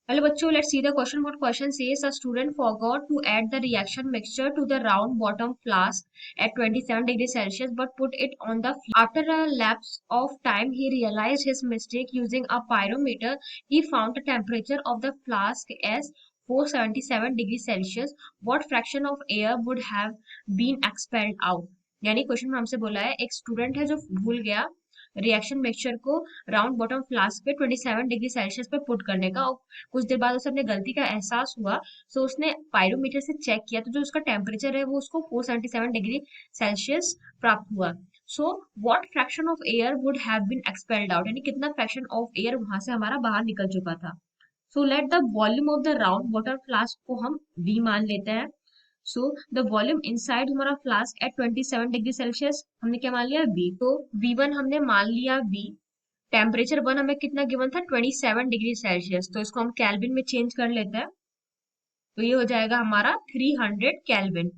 Hello बच्चों, let's see the question. What question says a student forgot to add the reaction mixture to the round bottom flask at 27 degrees Celsius but put it on the flame. After a lapse of time, he realized his mistake. Using a pyrometer, he found the temperature of the flask as 477 degrees Celsius. What fraction of air would have been expelled out? यानी question में हमसे बोला है एक student है जो भूल गया रिएक्शन मिक्सचर को राउंड बॉटम फ्लास्क पे 27 डिग्री सेल्सियस पे पुट करने का, और कुछ देर बाद उसे अपने गलती का एहसास हुआ। सो उसने पायरोमीटर से चेक किया तो जो उसका टेम्परेचर है वो उसको 477 डिग्री सेल्सियस प्राप्त हुआ। So what fraction of air would have been expelled out, यानी कितना फ्रैक्शन ऑफ एयर वहां से हमारा बाहर निकल चुका था। So let the volume of the round water flask को हम V मान लेते हैं। सो द वॉल्यूम इनसाइड हमारा फ्लास्क एट 27 डिग्री सेल्सियस हमने क्या मान लिया V। तो V1 हमने मान लिया V। टेम्परेचर वन हमें कितना गिवन था 27 डिग्री सेल्सियस, तो इसको हम केल्विन में चेंज कर लेते हैं। तो ये हो जाएगा हमारा 300 केल्विन।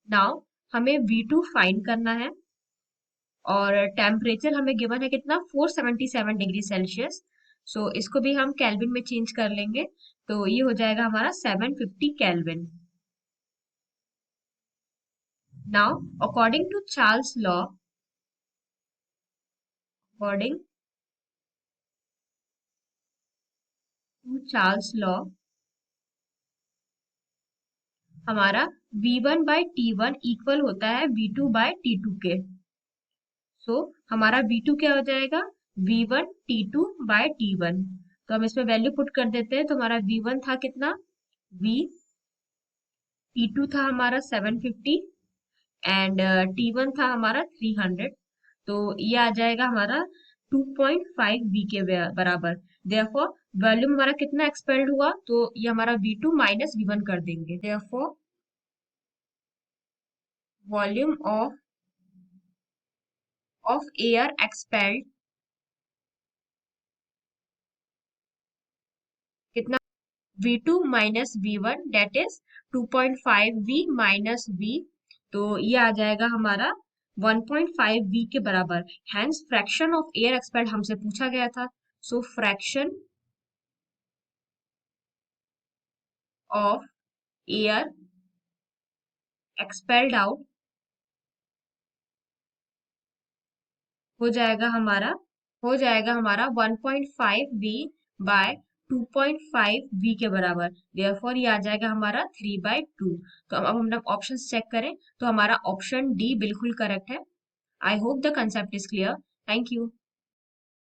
नाउ हमें V2 फाइंड करना है और टेम्परेचर हमें गिवन है कितना 477 डिग्री सेल्सियस। सो इसको भी हम केल्विन में चेंज कर लेंगे, तो ये हो जाएगा हमारा 750 kelvin. Now according to Charles law, according to Charles law हमारा V1 बाई T1 इक्वल होता है V2 बाई T2 के। सो हमारा V2 क्या हो जाएगा V1 T2 बाई T1। तो हम इसमें वैल्यू पुट कर देते हैं, तो हमारा V1 था कितना V, T2 था हमारा 750 एंड T1 था हमारा 300। तो ये आ जाएगा हमारा 2.5 V के बराबर। देयरफॉर वॉल्यूम हमारा कितना एक्सपेल्ड हुआ, तो ये हमारा V2 माइनस V1 कर देंगे। Therefore volume of air expelled कितना V2 minus V1 that is 2.5 V minus V। तो ये आ जाएगा हमारा 1.5 V के बराबर। Hence fraction of air expelled हमसे पूछा गया था। So fraction of air expelled out हो जाएगा हमारा 1.5 V बाय 2.5 V के बराबर। देयरफॉर ये आ जाएगा हमारा 3/2। तो अब हम लोग ऑप्शन चेक करें तो हमारा ऑप्शन डी बिल्कुल करेक्ट है। I hope the concept is clear. Thank you.